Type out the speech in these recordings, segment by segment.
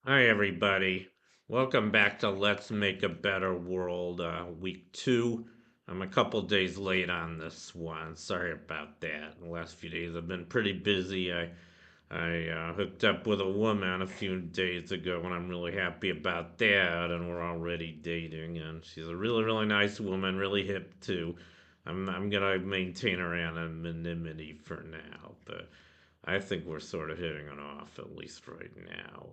Hi, everybody. Welcome back to Let's Make a Better World, week two. I'm a couple days late on this one. Sorry about that. The last few days I've been pretty busy. I hooked up with a woman a few days ago, and I'm really happy about that. And we're already dating, and she's a really, really nice woman, really hip too. I'm gonna maintain her anonymity for now, but I think we're sort of hitting it off at least right now.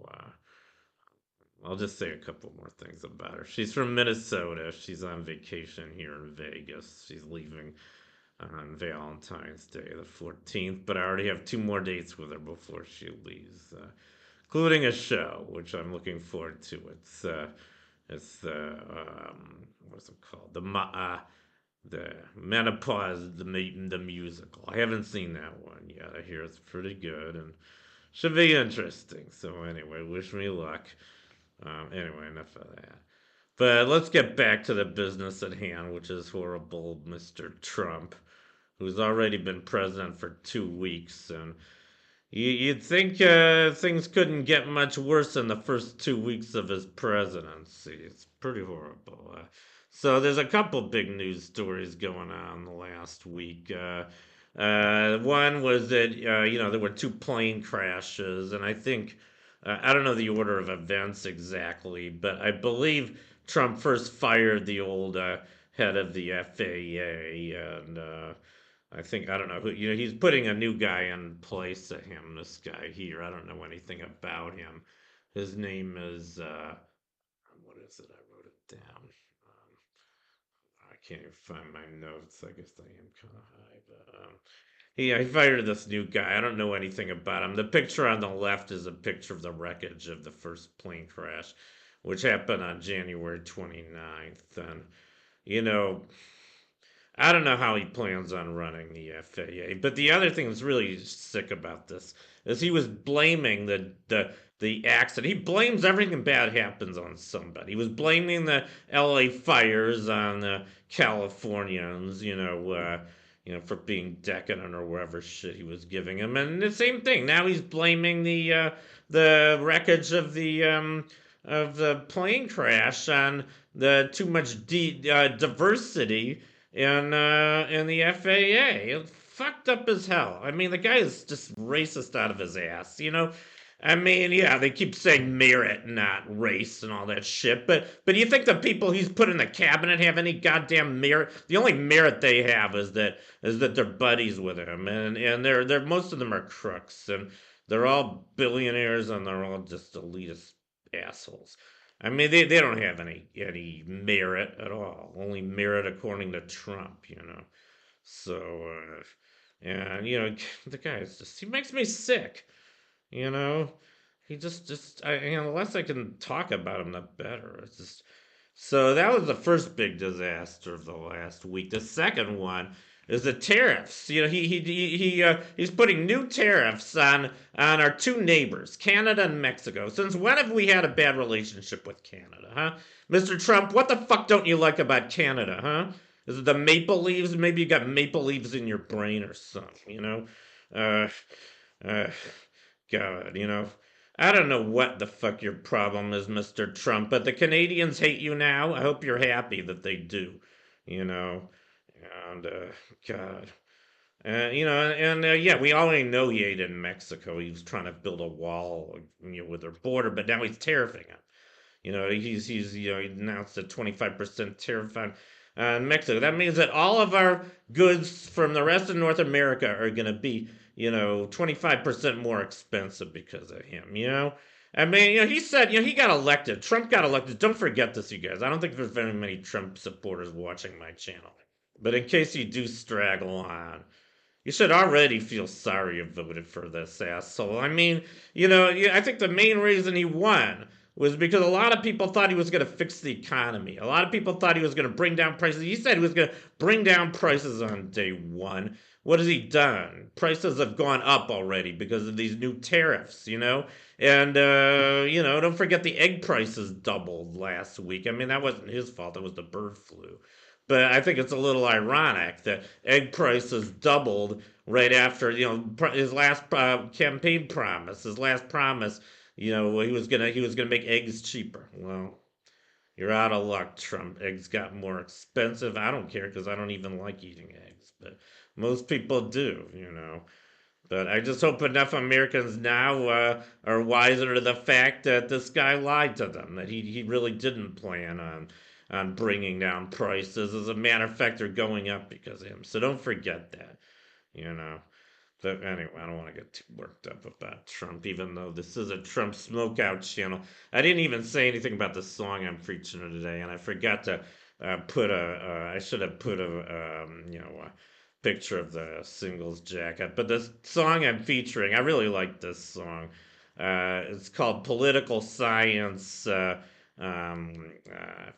I'll just say a couple more things about her. She's from Minnesota. She's on vacation here in Vegas. She's leaving on Valentine's Day, the 14th, but I already have two more dates with her before she leaves, including a show, which I'm looking forward to. It's what's it called? The Menopause, the musical. I haven't seen that one yet. I hear it's pretty good and should be interesting. So anyway, wish me luck. Anyway, enough of that. But let's get back to the business at hand, which is horrible Mr. Trump, who's already been president for 2 weeks. And you'd think things couldn't get much worse in the first 2 weeks of his presidency. It's pretty horrible. So there's a couple big news stories going on the last week. One was that there were two plane crashes, and I think I don't know the order of events exactly, but I believe Trump first fired the old head of the FAA, and I think I don't know who he's putting a new guy in place of him. This guy here, I don't know anything about him. His name is what is it? I wrote it down. I can't even find my notes. I guess I am kind of high, but he fired this new guy. I don't know anything about him. The picture on the left is a picture of the wreckage of the first plane crash, which happened on January 29th. And you know, I don't know how he plans on running the FAA. But the other thing that's really sick about this is he was blaming the accident. He blames everything bad happens on somebody. He was blaming the LA fires on the Californians, for being decadent or whatever shit he was giving them. And the same thing. Now he's blaming the wreckage of the plane crash on the too much diversity in the FAA. It's fucked up as hell. I mean, the guy is just racist out of his ass. I mean, yeah, they keep saying merit, not race, and all that shit. But you think the people he's put in the cabinet have any goddamn merit? The only merit they have is that they're buddies with him, and they're most of them are crooks, and they're all billionaires, and they're all just elitist assholes. I mean, they don't have any merit at all. Only merit according to Trump. So, and the guy is he makes me sick. You know, he the less I can talk about him, the better. It's just so that was the first big disaster of the last week. The second one is the tariffs. He's putting new tariffs on our two neighbors, Canada and Mexico. Since when have we had a bad relationship with Canada, huh? Mr. Trump, what the fuck don't you like about Canada, huh? Is it the maple leaves? Maybe you got maple leaves in your brain or something. Uh, uh, God. I don't know what the fuck your problem is, Mr. Trump, but the Canadians hate you now. I hope you're happy that they do, you know. And, God. Yeah, we already know he hated Mexico. He was trying to build a wall, with their border, but now he's tariffing it. He announced a 25% tariff on Mexico. That means that all of our goods from the rest of North America are going to be, 25% more expensive because of him. I mean, he said, he got elected. Trump got elected. Don't forget this, you guys. I don't think there's very many Trump supporters watching my channel. But in case you do straggle on, you should already feel sorry you voted for this asshole. I mean, I think the main reason he won was because a lot of people thought he was going to fix the economy. A lot of people thought he was going to bring down prices. He said he was going to bring down prices on day one. What has he done? Prices have gone up already because of these new tariffs. And, don't forget the egg prices doubled last week. I mean, that wasn't his fault. That was the bird flu. But I think it's a little ironic that egg prices doubled right after his last campaign promise. His last promise he was gonna make eggs cheaper. Well, you're out of luck, Trump. Eggs got more expensive. I don't care because I don't even like eating eggs, but most people do. But I just hope enough Americans now are wiser to the fact that this guy lied to them, that he really didn't plan on bringing down prices. As a matter of fact, they're going up because of him. So don't forget that, you know. But anyway, I don't want to get too worked up about Trump, even though this is a Trump smokeout channel. I didn't even say anything about the song I'm featuring today, and I forgot to put I should have put a picture of the singles jacket. But the song I'm featuring, I really like this song. It's called Political Science. I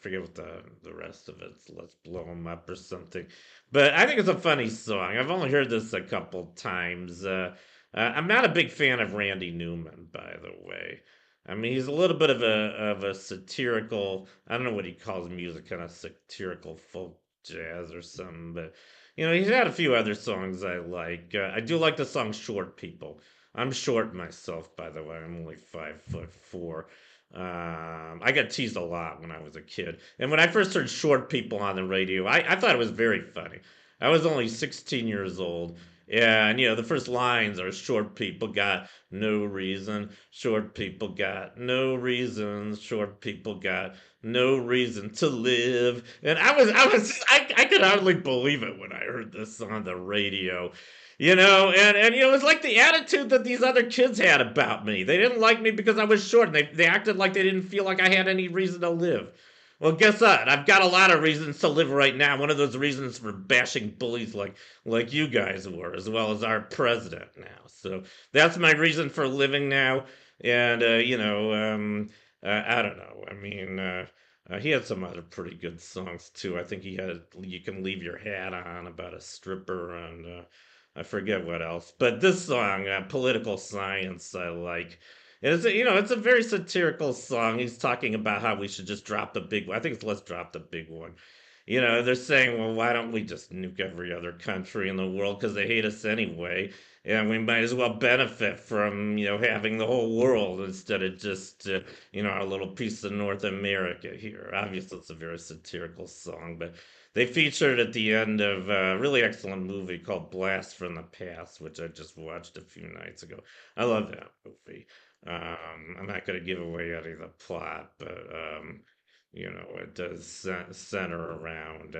forget what the rest of it's. Let's blow them up or something. But I think it's a funny song. I've only heard this a couple times. I'm not a big fan of Randy Newman, by the way. I mean, he's a little bit of a satirical. I don't know what he calls music, kind of satirical folk jazz or something. But he's had a few other songs I like. I do like the song "Short People." I'm short myself, by the way. I'm only 5'4". I got teased a lot when I was a kid. And when I first heard short people on the radio, I thought it was very funny. I was only 16 years old. Yeah, and the first lines are short people got no reason, short people got no reason, short people got no reason to live. And I could hardly believe it when I heard this on the radio. And it was like the attitude that these other kids had about me. They didn't like me because I was short, and they acted like they didn't feel like I had any reason to live. Well, guess what? I've got a lot of reasons to live right now. One of those reasons for bashing bullies like you guys were, as well as our president now. So that's my reason for living now. And I don't know. I mean, he had some other pretty good songs too. I think he had "You Can Leave Your Hat On" about a stripper, and I forget what else. But this song, "Political Science," I like. It's a very satirical song. He's talking about how we should just drop the big one. I think it's "Let's Drop the Big One." They're saying, well, why don't we just nuke every other country in the world because they hate us anyway? And we might as well benefit from, having the whole world instead of just, our little piece of North America here. Obviously, it's a very satirical song, but they featured at the end of a really excellent movie called Blast from the Past, which I just watched a few nights ago. I love that movie. I'm not going to give away any of the plot, but it does center around.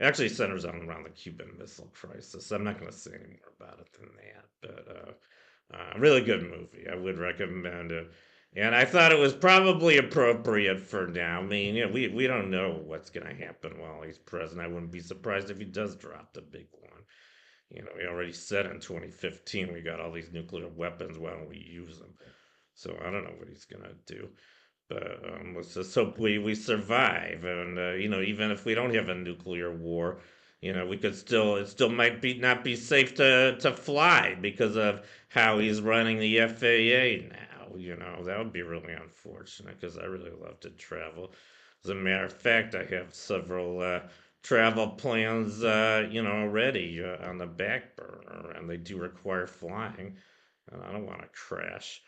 Actually, centers around the Cuban Missile Crisis. I'm not going to say any more about it than that, but really good movie. I would recommend it. And I thought it was probably appropriate for now. I mean, we don't know what's going to happen while he's president. I wouldn't be surprised if he does drop the big one. He already said in 2015 we got all these nuclear weapons. Why don't we use them? So I don't know what he's going to do. But let's just hope we survive. And, even if we don't have a nuclear war, we could it still might be not be safe to fly because of how he's running the FAA now. That would be really unfortunate because I really love to travel. As a matter of fact, I have several travel plans, already on the back burner, and they do require flying. And I don't want to crash.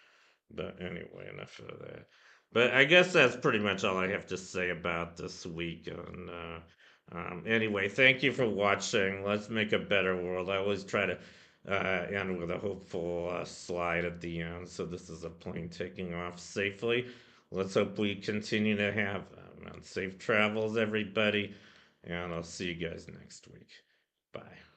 But anyway, enough of that. But I guess that's pretty much all I have to say about this week. And anyway, thank you for watching. Let's make a better world. I always try to end with a hopeful slide at the end. So this is a plane taking off safely. Let's hope we continue to have them. And safe travels, everybody. And I'll see you guys next week. Bye.